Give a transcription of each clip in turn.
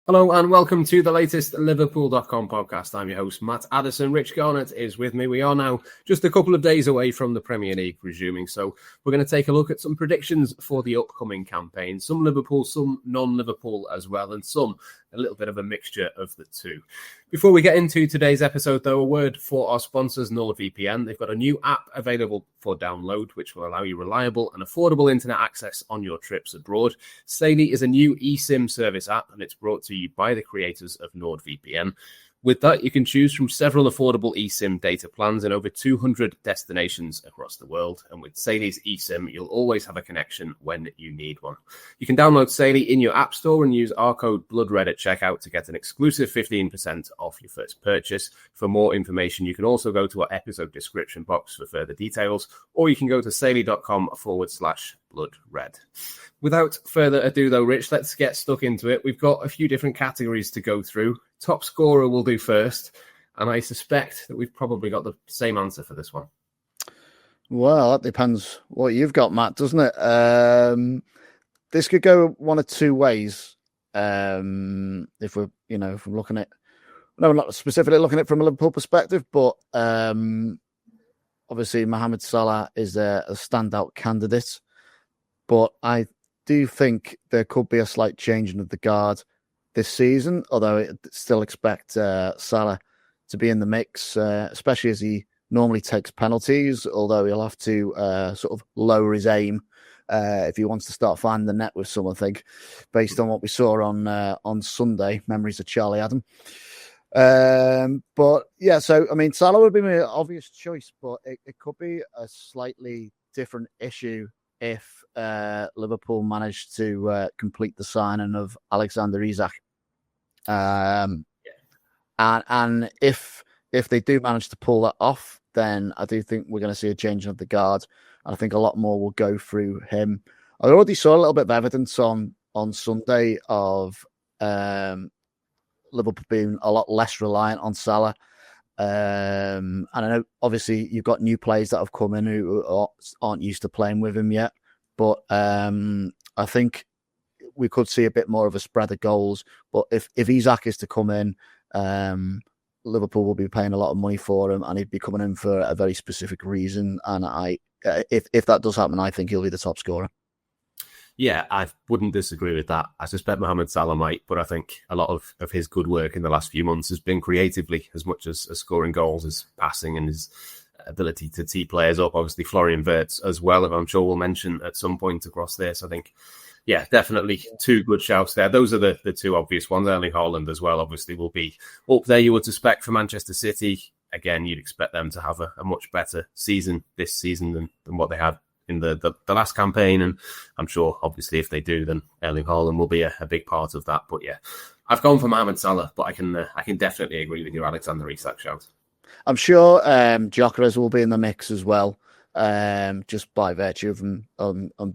Hello and welcome to the latest Liverpool.com podcast. I'm your host, Matt. Addison. Richard Garnett is with me. We are now just a couple of days away from the Premier League resuming, so we're going to take a look at some predictions for the upcoming campaign. Some Liverpool, some non-Liverpool as well, and some a little bit of a mixture of the two. Before we get into today's episode, though, a word for our sponsors, NordVPN. They've got a new app available for download, which will allow you reliable and affordable internet access on your trips abroad. Saily is a new eSIM service app, and it's brought to you by the creators of NordVPN. With that, you can choose from several affordable eSIM data plans in over 200 destinations across the world. And with Saily's eSIM, you'll always have a connection when you need one. You can download Saily in your app store and use our code BLOODRED at checkout to get an exclusive 15% off your first purchase. For more information, you can also go to our episode description box for further details, or you can go to saily.com/bloodred. Without further ado, though, Rich, let's get stuck into it. We've got a few different categories to go through. Top scorer will do first, and I suspect that we've probably got the same answer for this one. Well, that depends what you've got, Matt, doesn't it? This could go one of two ways. If we're looking at, no, we're not specifically looking at it from a Liverpool perspective, but obviously Mohamed Salah is a standout candidate. But I do think there could be a slight changing of the guard this season, although I still expect Salah to be in the mix, especially as he normally takes penalties, although he'll have to sort of lower his aim if he wants to start finding the net with some, I think, based on what we saw on Sunday. Memories of Charlie Adam. But yeah, so, I mean, Salah would be my obvious choice, but it could be a slightly different issue if Liverpool managed to complete the signing of Alexander Isak. And if they do manage to pull that off, then I do think we're going to see a change of the guard. And I think a lot more will go through him. I already saw a little bit of evidence on Sunday of Liverpool being a lot less reliant on Salah. And I know, obviously, you've got new players that have come in who aren't used to playing with him yet. But I think we could see a bit more of a spread of goals. But if Isak is to come in, Liverpool will be paying a lot of money for him, and he'd be coming in for a very specific reason. And if that does happen, I think he'll be the top scorer. Yeah, I wouldn't disagree with that. I suspect Mohamed Salah might, but I think a lot of his good work in the last few months has been creatively as much as scoring goals, as passing and his ability to tee players up. Obviously, Florian Wirtz as well, if I'm sure we'll mention at some point across this. I think, yeah, definitely two good shouts there. Those are the two obvious ones. Erling Haaland as well, obviously, will be up there, you would suspect, for Manchester City. Again, you'd expect them to have a much better season this season than what they had in the last campaign, and I'm sure, obviously, if they do, then Erling Haaland will be a big part of that. But yeah, I've gone for Mohamed Salah, but I can definitely agree with your Alexander Isak shout. I'm sure Gyökeres will be in the mix as well, just by virtue of him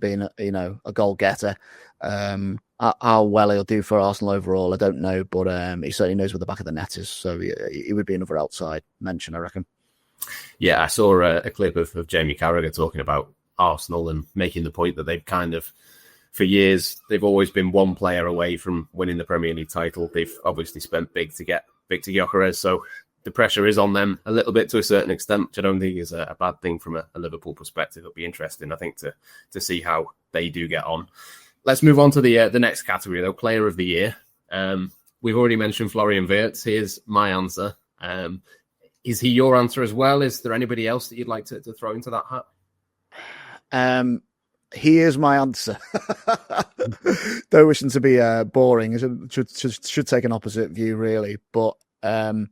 being a goal getter. How well he'll do for Arsenal overall, I don't know, but he certainly knows where the back of the net is, so he would be another outside mention, I reckon. Yeah, I saw a clip of Jamie Carragher talking about Arsenal and making the point that they've kind of, for years, they've always been one player away from winning the Premier League title. They've obviously spent big to get Gyökeres, so the pressure is on them a little bit to a certain extent, which I don't think is a bad thing from a Liverpool perspective. It'll be interesting, I think, to see how they do get on. Let's move on to the next category, though, Player of the Year. We've already mentioned Florian Wirtz. Here's my answer. Is he your answer as well? Is there anybody else that you'd like to throw into that hat? He is my answer. Don't wish him to be boring. Should take an opposite view, really. But I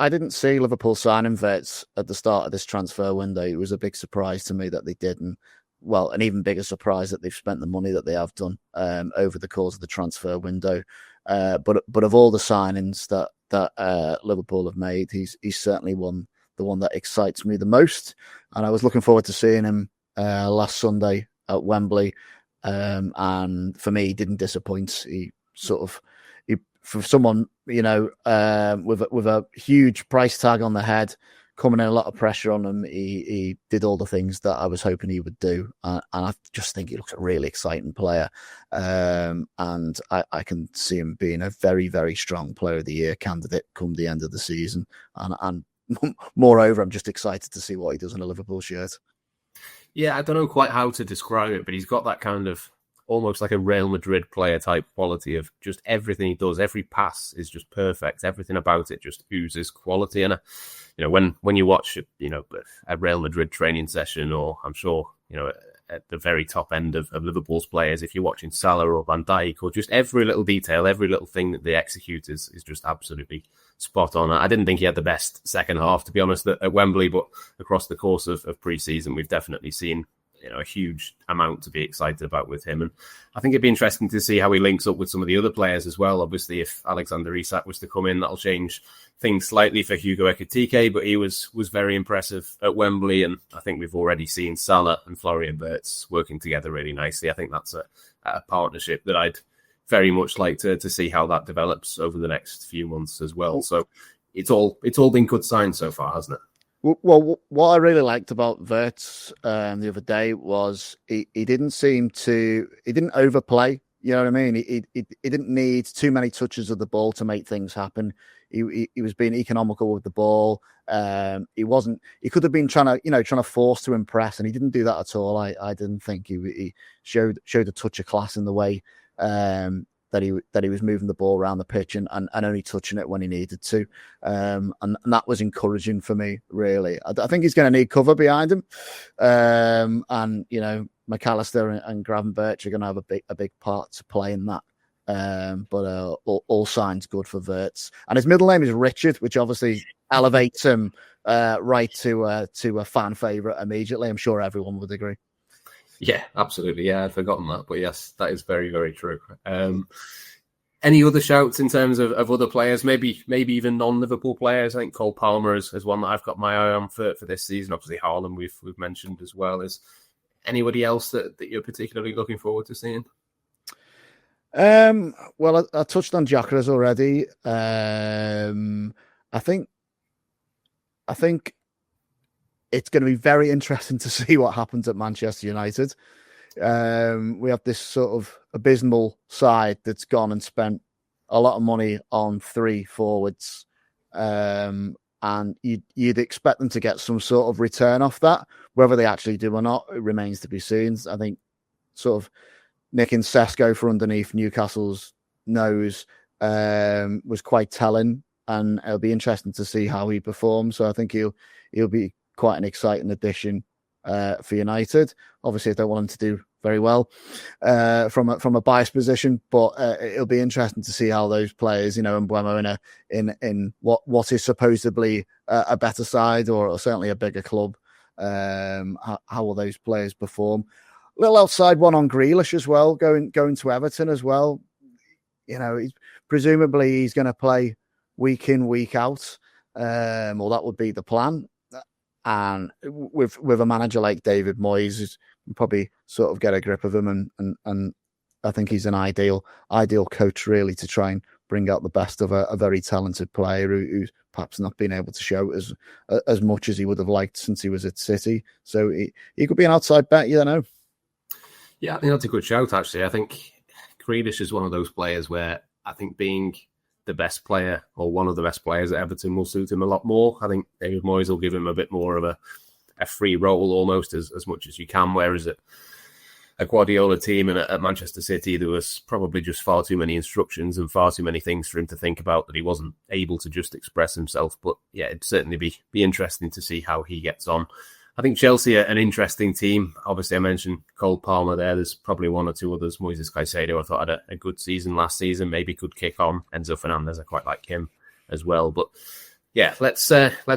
didn't see Liverpool signing Wirtz at the start of this transfer window. It was a big surprise to me that they didn't. Well, an even bigger surprise that they've spent the money that they have done over the course of the transfer window. But of all the signings that Liverpool have made, he's certainly the one that excites me the most. And I was looking forward to seeing him last Sunday at Wembley. And for me, he didn't disappoint. He for someone, with a huge price tag on the head, coming in, a lot of pressure on him. He did all the things that I was hoping he would do. And I just think he looks a really exciting player. And I can see him being a very, very strong player of the year candidate come the end of the season. And moreover, I'm just excited to see what he does in a Liverpool shirt. Yeah, I don't know quite how to describe it, but he's got that kind of almost like a Real Madrid player type quality of just everything he does. Every pass is just perfect. Everything about it just oozes quality. And, when you watch, a Real Madrid training session, or I'm sure, at the very top end of Liverpool's players, if you're watching Salah or Van Dijk, or just every little detail, every little thing that they execute is just absolutely spot on. I didn't think he had the best second half, to be honest, at Wembley, but across the course of pre-season, we've definitely seen a huge amount to be excited about with him. And I think it'd be interesting to see how he links up with some of the other players as well. Obviously, if Alexander Isak was to come in, that'll change things slightly for Hugo Ekitike, but he was very impressive at Wembley. And I think we've already seen Salah and Florian Wirtz working together really nicely. I think that's a partnership that I'd very much like to see how that develops over the next few months as well. So it's all been good signs so far, hasn't it? Well, what I really liked about Wirtz the other day was he didn't overplay. You know what I mean? He didn't need too many touches of the ball to make things happen. He was being economical with the ball. He could have been trying to force to impress, and he didn't do that at all. I didn't think he showed a touch of class in the way that he was moving the ball around the pitch and only touching it when he needed to. And that was encouraging for me, really. I think he's going to need cover behind him. And, McAllister and Gravenberch are going to have a big part to play in that. But all signs good for Wirtz. And his middle name is Richard, which obviously elevates him right to a fan favourite immediately. I'm sure everyone would agree. Yeah, absolutely. Yeah, I'd forgotten that. But yes, that is very, very true. Any other shouts in terms of other players, maybe even non-Liverpool players? I think Cole Palmer is one that I've got my eye on for this season. Obviously, Haaland we've mentioned as well. Is anybody else that you're particularly looking forward to seeing? Well, I touched on Gyökeres already. I think it's going to be very interesting to see what happens at Manchester United. We have this sort of abysmal side that's gone and spent a lot of money on 3 forwards. And you'd expect them to get some sort of return off that. Whether they actually do or not, it remains to be seen. I think sort of nicking Sesko for underneath Newcastle's nose was quite telling, and it'll be interesting to see how he performs. So I think he'll be quite an exciting addition for United. Obviously, I don't want him to do very well from a biased position, but it'll be interesting to see how those players, Mbeumo in what is supposedly a better side or certainly a bigger club, how will those players perform? A little outside one on Grealish as well, going to Everton as well. Presumably he's going to play week in, week out, or that would be the plan. And with a manager like David Moyes, who's probably sort of get a grip of him, and I think he's an ideal coach really to try and bring out the best of a very talented player who's perhaps not been able to show as much as he would have liked since he was at City. So he could be an outside bet, you don't know. Yeah, I think that's a good shout, actually. I think Grealish is one of those players where I think being the best player or one of the best players at Everton will suit him a lot more. I think David Moyes will give him a bit more of a free role almost as much as you can, whereas at a Guardiola team and at Manchester City, there was probably just far too many instructions and far too many things for him to think about that he wasn't able to just express himself. But yeah, it'd certainly be interesting to see how he gets on. I think Chelsea are an interesting team. Obviously, I mentioned Cole Palmer there. There's probably one or two others. Moises Caicedo, I thought, had a good season last season. Maybe could kick on. Enzo Fernandez, I quite like him as well. But yeah, let's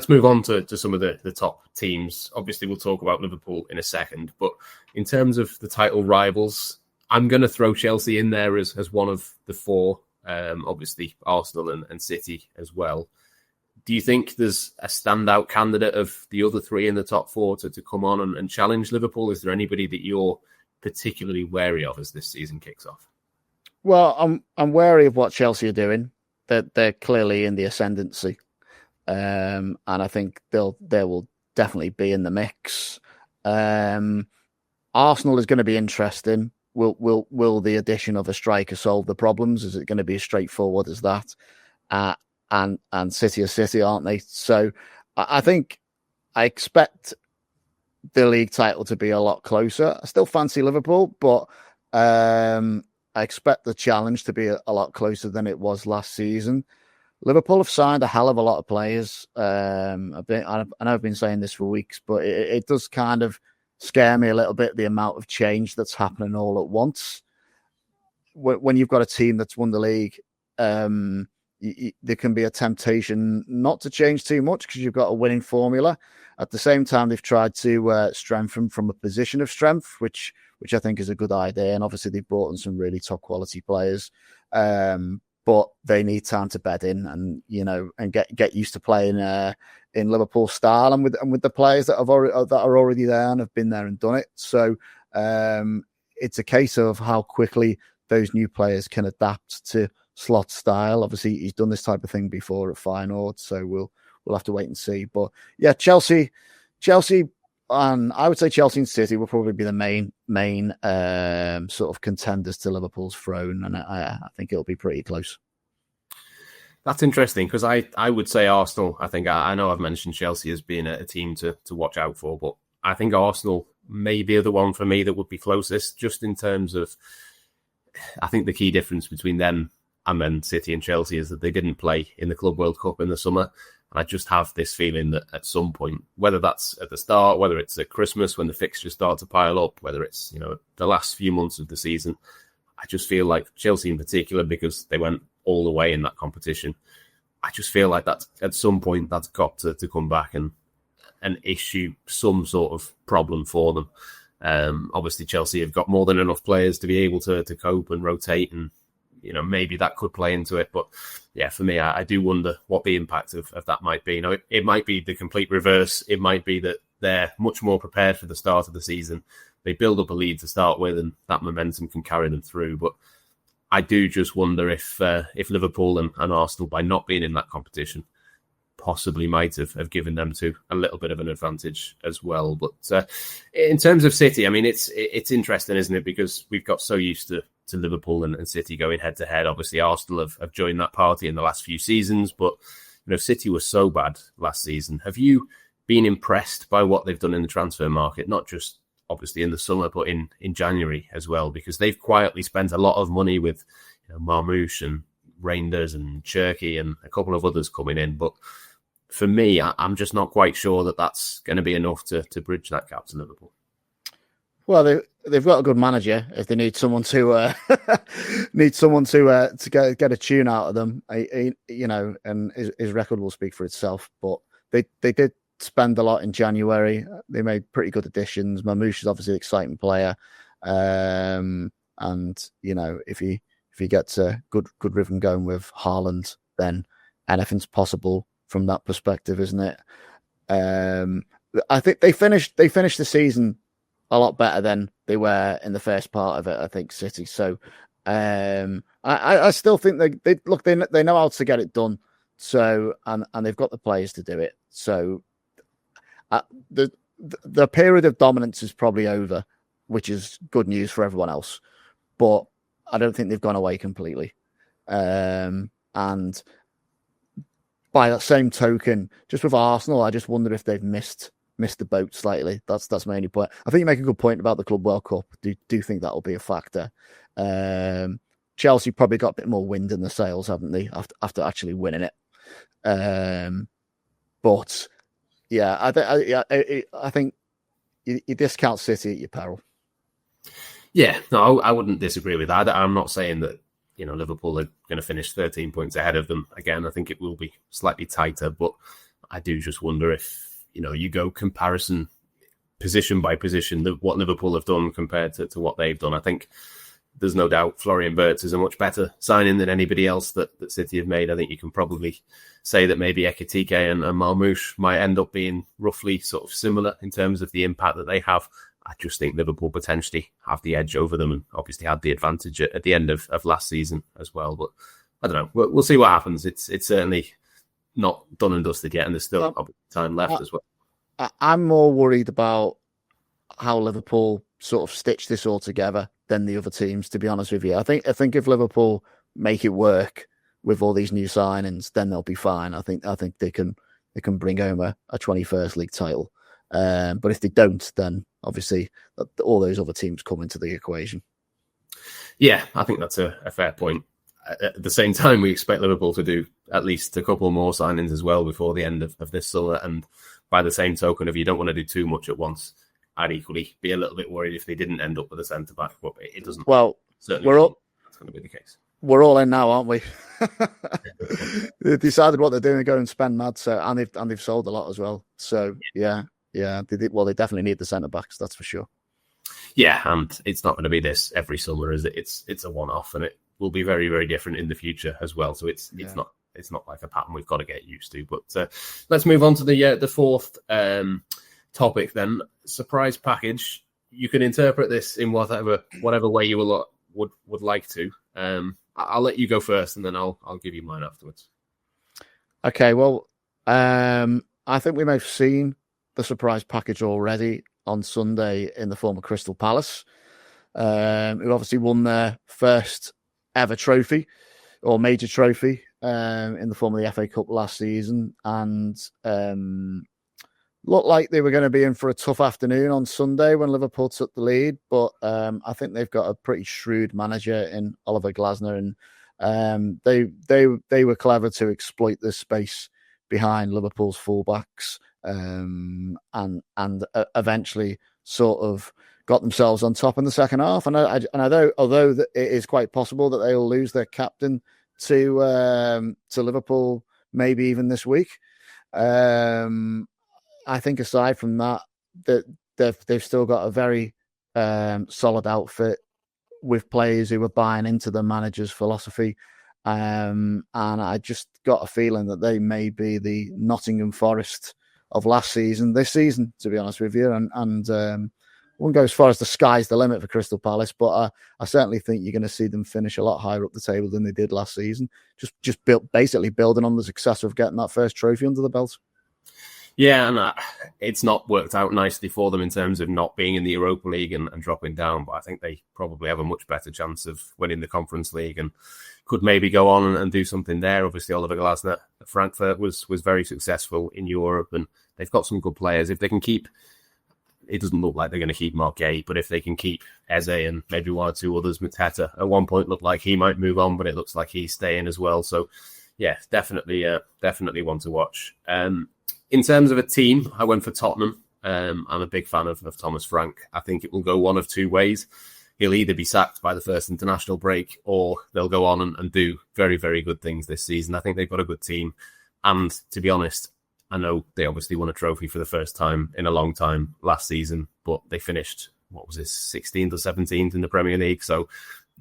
move on to some of the top teams. Obviously, we'll talk about Liverpool in a second. But in terms of the title rivals, I'm going to throw Chelsea in there as one of the 4. Obviously, Arsenal and City as well. Do you think there's a standout candidate of the other 3 in the top 4 to come on and challenge Liverpool? Is there anybody that you're particularly wary of as this season kicks off? Well, I'm wary of what Chelsea are doing. They're clearly in the ascendancy. and I think they will definitely be in the mix. Arsenal is going to be interesting. Will the addition of a striker solve the problems? Is it going to be as straightforward as that? And City are City, aren't they? So I think I expect the league title to be a lot closer. I still fancy Liverpool, but I expect the challenge to be a lot closer than it was last season. Liverpool have signed a hell of a lot of players. I know I've been saying this for weeks, but it does kind of scare me a little bit, the amount of change that's happening all at once. When you've got a team that's won the league, there can be a temptation not to change too much because you've got a winning formula. At the same time, they've tried to strengthen from a position of strength, which I think is a good idea. And obviously, they've brought in some really top quality players. But they need time to bed in and get used to playing in Liverpool style and with the players that are already there and have been there and done it. So it's a case of how quickly those new players can adapt to Slot style. Obviously, he's done this type of thing before at Feyenoord, so we'll have to wait and see. But yeah, Chelsea, and I would say Chelsea and City will probably be the main sort of contenders to Liverpool's throne, and I think it'll be pretty close. That's interesting because I would say Arsenal. I think I know I've mentioned Chelsea as being a team to watch out for, but I think Arsenal may be the one for me that would be closest, just in terms of, I think the key difference between them and then City and Chelsea is that they didn't play in the Club World Cup in the summer. And I just have this feeling that at some point, whether that's at the start, whether it's at Christmas when the fixtures start to pile up, whether it's the last few months of the season, I just feel like Chelsea in particular, because they went all the way in that competition, I just feel like that at some point that's got to come back and issue some sort of problem for them. Obviously, Chelsea have got more than enough players to be able to cope and rotate, and maybe that could play into it. But yeah, for me, I do wonder what the impact of that might be. It might be the complete reverse. It might be that they're much more prepared for the start of the season. They build up a lead to start with, and that momentum can carry them through. But I do just wonder if Liverpool and Arsenal, by not being in that competition, possibly might have given them to a little bit of an advantage as well. But in terms of City, I mean, it's interesting, isn't it? Because we've got so used to Liverpool and City going head to head. Obviously, Arsenal have joined that party in the last few seasons, but City was so bad last season. Have you been impressed by what they've done in the transfer market? Not just obviously in the summer, but in January as well, because they've quietly spent a lot of money with Marmoush and Reinders and Cherky and a couple of others coming in. But for me, I'm just not quite sure that that's going to be enough to bridge that gap to Liverpool. Well, they've got a good manager. If they need someone to get a tune out of them, and his record will speak for itself. But they did spend a lot in January. They made pretty good additions. Mamouche is obviously an exciting player, and if he gets a good rhythm going with Haaland, then anything's possible from that perspective, isn't it? I think they finished the season a lot better than they were in the first part of it, I think, City. So I still think they know how to get it done. So and they've got the players to do it. So the period of dominance is probably over, which is good news for everyone else. But I don't think they've gone away completely. And by that same token, just with Arsenal, I just wonder if they've missed the boat slightly. That's my only point. I think you make a good point about the Club World Cup. Do think that will be a factor. Chelsea probably got a bit more wind in the sails, haven't they, after actually winning it? But yeah, I think you discount City at your peril. Yeah, no, I wouldn't disagree with that. I'm not saying that Liverpool are going to finish 13 points ahead of them. Again, I think it will be slightly tighter, but I do just wonder if you go comparison position by position, what Liverpool have done compared to what they've done. I think there's no doubt Florian Wirtz is a much better signing than anybody else that City have made. I think you can probably say that maybe Ekitike and Marmoush might end up being roughly sort of similar in terms of the impact that they have. I just think Liverpool potentially have the edge over them and obviously had the advantage at the end of last season as well. But I don't know. We'll see what happens. It's certainly not done and dusted yet, and there's still time left as well. I'm more worried about how Liverpool sort of stitch this all together than the other teams, to be honest with you. I think if Liverpool make it work with all these new signings, then they'll be fine. I think they can bring home a 21st league title. But if they don't, then obviously all those other teams come into the equation. Yeah, I think that's a fair point. At the same time, we expect Liverpool to do at least a couple more signings as well before the end of this summer. And by the same token, if you don't want to do too much at once, I'd equally be a little bit worried if they didn't end up with a centre-back. But it doesn't. Well, certainly that's going to be the case. We're all in now, aren't we? They've decided what they're doing and go and spend mad. So and they've sold a lot as well. So yeah. They definitely need the centre-backs, that's for sure. Yeah, and it's not going to be this every summer, is it? It's a one-off, and it will be very, very different in the future as well. So it's not like a pattern we've got to get used to. But let's move on to the fourth topic then. Surprise package. You can interpret this in whatever way you would like to. I'll let you go first, and then I'll give you mine afterwards. Okay. Well, I think we may have seen the surprise package already on Sunday in the form of Crystal Palace, who obviously won their first ever trophy or major trophy in the form of the FA Cup last season, and looked like they were going to be in for a tough afternoon on Sunday when Liverpool took the lead. But I think they've got a pretty shrewd manager in Oliver Glasner, and they were clever to exploit the space behind Liverpool's fullbacks. And eventually sort of got themselves on top in the second half. And although it is quite possible that they'll lose their captain to Liverpool, maybe even this week. I think aside from that they've still got a very solid outfit with players who are buying into the manager's philosophy. And I just got a feeling that they may be the Nottingham Forest of last season, this season, to be honest with you. And wouldn't go as far as the sky's the limit for Crystal Palace, but I certainly think you're going to see them finish a lot higher up the table than they did last season. Just basically building on the success of getting that first trophy under the belt. Yeah, and it's not worked out nicely for them in terms of not being in the Europa League and dropping down, but I think they probably have a much better chance of winning the Conference League and could maybe go on and do something there. Obviously, Oliver Glasner at Frankfurt was very successful in Europe, and they've got some good players. If they can keep, it doesn't look like they're going to keep Marquet, but if they can keep Eze and maybe one or two others, Mateta at one point looked like he might move on, but it looks like he's staying as well. So, yeah, definitely one to watch. In terms of a team, I went for Tottenham. I'm a big fan of Thomas Frank. I think it will go one of two ways. He'll either be sacked by the first international break, or they'll go on and do very, very good things this season. I think they've got a good team. And to be honest, I know they obviously won a trophy for the first time in a long time last season, but they finished, 16th or 17th in the Premier League. So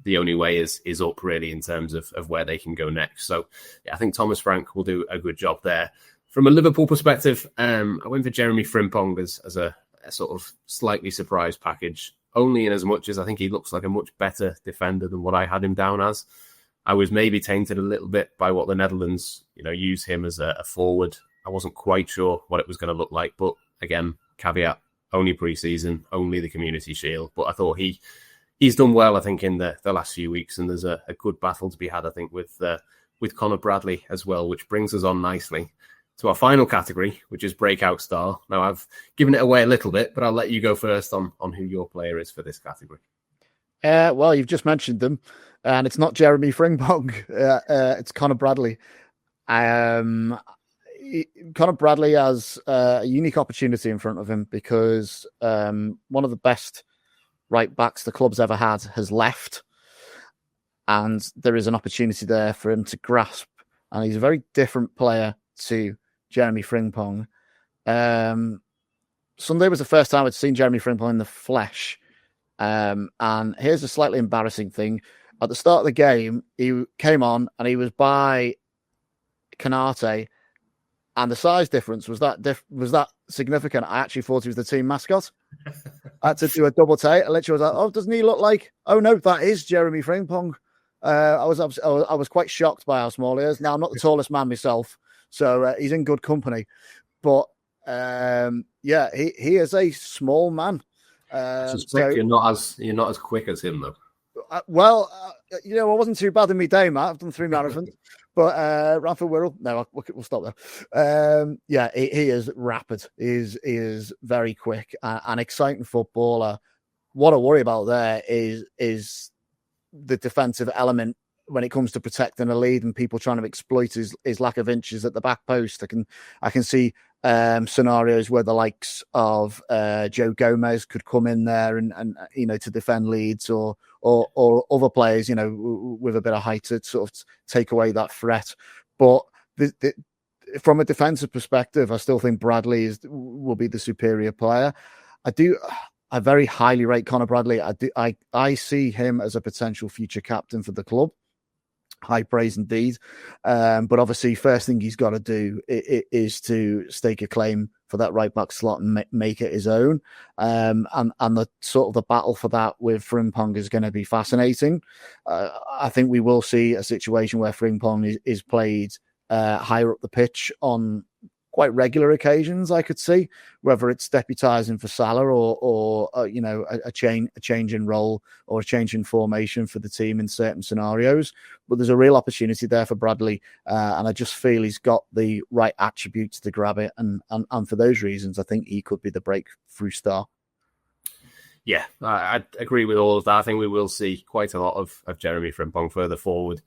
the only way is up really in terms of where they can go next. So yeah, I think Thomas Frank will do a good job there. From a Liverpool perspective, I went for Jeremy Frimpong as a sort of slightly surprise package, only in as much as I think he looks like a much better defender than what I had him down as. I was maybe tainted a little bit by what the Netherlands, use him as a forward. I wasn't quite sure what it was going to look like, but again, caveat, only pre-season, only the Community Shield. But I thought he's done well, I think, in the last few weeks, and there's a good battle to be had, I think, with Conor Bradley as well, which brings us on nicely to our final category, which is Breakout Star. Now, I've given it away a little bit, but I'll let you go first on who your player is for this category. Well, you've just mentioned them, and it's not Jeremy Frimpong. It's Conor Bradley. Conor Bradley has a unique opportunity in front of him because one of the best right backs the club's ever had has left, and there is an opportunity there for him to grasp. And he's a very different player to Jeremy Frimpong. Sunday was the first time I'd seen Jeremy Frimpong in the flesh. And here's a slightly embarrassing thing. At the start of the game, he came on and he was by Canate, and the size difference was that significant. I actually thought he was the team mascot. I had to do a double take. I literally was like, "Oh, doesn't he look like?" Oh no, that is Jeremy Frimpong. I was quite shocked by how small he is. Now I'm not the tallest man myself, So he's in good company. But he is a small man. I suspect you're not as quick as him, though. I wasn't too bad in my day, Matt. I've done 3 marathons. But Rafa Wirrell, no, we'll stop there. He is rapid. He is very quick, an exciting footballer. What I worry about there is the defensive element when it comes to protecting a lead and people trying to exploit his lack of inches at the back post. I can see scenarios where the likes of Joe Gomez could come in there and to defend leads or other players, with a bit of height to sort of take away that threat. But from a defensive perspective, I still think Bradley will be the superior player. I very highly rate Conor Bradley. I see him as a potential future captain for the club. High praise indeed. But obviously, first thing he's got to do is to stake a claim for that right back slot and make it his own. And the sort of the battle for that with Frimpong is going to be fascinating. I think we will see a situation where Frimpong is played higher up the pitch on quite regular occasions. I could see whether it's deputising for Salah or a change in role or a change in formation for the team in certain scenarios. But there's a real opportunity there for Bradley, and I just feel he's got the right attributes to grab it. And for those reasons, I think he could be the breakthrough star. Yeah, I agree with all of that. I think we will see quite a lot of Jeremy Frimpong further forward,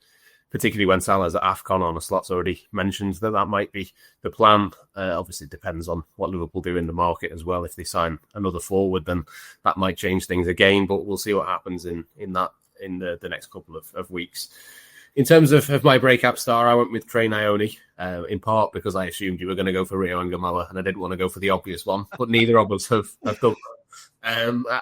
particularly when Salah's at AFCON. On a slot's already mentioned that might be the plan. Obviously, it depends on what Liverpool do in the market as well. If they sign another forward, then that might change things again. But we'll see what happens in the next couple of weeks. In terms of my breakout star, I went with Trey Nyoni, in part because I assumed you were going to go for Rio Ngamoa, and I didn't want to go for the obvious one. But neither of us have done that.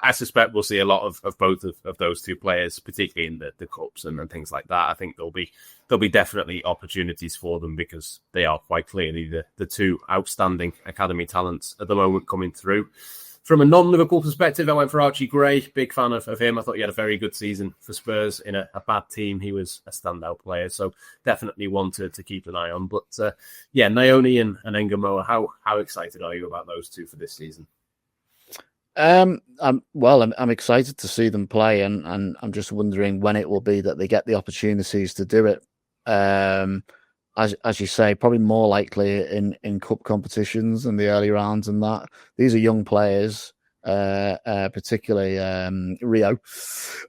I suspect we'll see a lot of both of those two players, particularly in the cups and things like that. I think there'll be definitely opportunities for them because they are quite clearly the two outstanding academy talents at the moment coming through. From a non-Liverpool perspective, I went for Archie Gray. Big fan of him. I thought he had a very good season for Spurs in a bad team. He was a standout player, so definitely one to keep an eye on. But Nyoni and Ngamoa, how excited are you about those two for this season? I'm excited to see them play, and I'm just wondering when it will be that they get the opportunities to do it. As you say, probably more likely in cup competitions and the early rounds and that. These are young players, particularly Rio,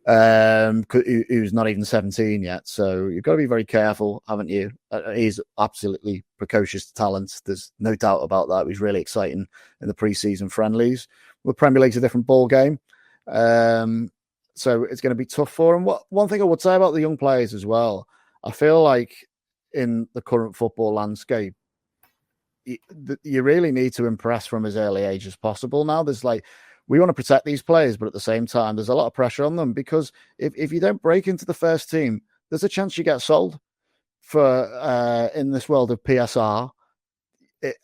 who's not even 17 yet. So you've got to be very careful, haven't you? He's absolutely precocious talent. There's no doubt about that. It was really exciting in the pre-season friendlies. The Premier League's a different ball game. So it's going to be tough for him. One thing I would say about the young players as well, I feel like in the current football landscape, you really need to impress from as early age as possible. Now we want to protect these players, but at the same time, there's a lot of pressure on them because if you don't break into the first team, there's a chance you get sold for in this world of PSR.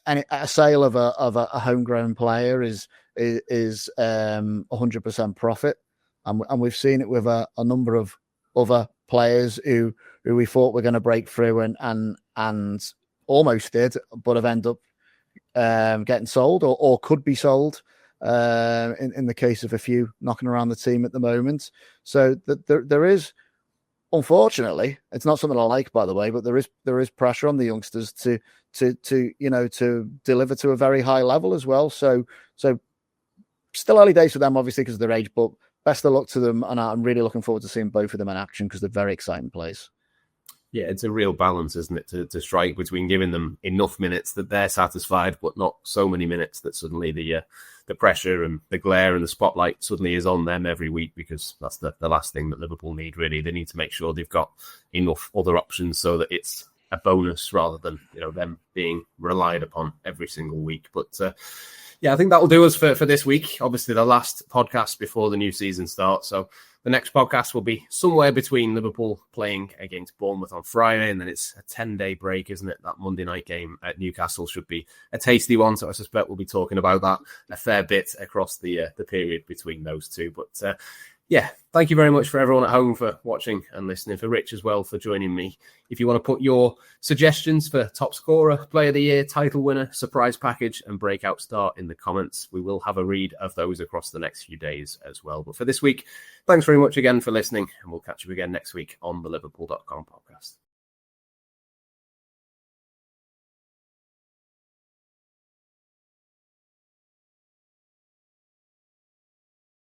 And a sale of a homegrown player is 100% profit, and we've seen it with a number of other players who we thought were going to break through and almost did, but have ended up getting sold or could be sold. In the case of a few knocking around the team at the moment, so there is, unfortunately, it's not something I like, by the way, but there is pressure on the youngsters to deliver to a very high level as well. So still early days for them, obviously, because of their age, but best of luck to them. And I'm really looking forward to seeing both of them in action because they're very exciting players. Yeah, it's a real balance, isn't it, to strike between giving them enough minutes that they're satisfied, but not so many minutes that suddenly the pressure and the glare and the spotlight suddenly is on them every week, because that's the last thing that Liverpool need, really. They need to make sure they've got enough other options so that it's a bonus rather than them being relied upon every single week. But I think that will do us for this week. Obviously, the last podcast before the new season starts. So the next podcast will be somewhere between Liverpool playing against Bournemouth on Friday, and then it's a 10-day break, isn't it? That Monday night game at Newcastle should be a tasty one. So I suspect we'll be talking about that a fair bit across the period between those two. But yeah, thank you very much for everyone at home for watching and listening, for Rich as well for joining me. If you want to put your suggestions for top scorer, player of the year, title winner, surprise package and breakout star in the comments, we will have a read of those across the next few days as well. But for this week, thanks very much again for listening, and we'll catch you again next week on the Liverpool.com podcast.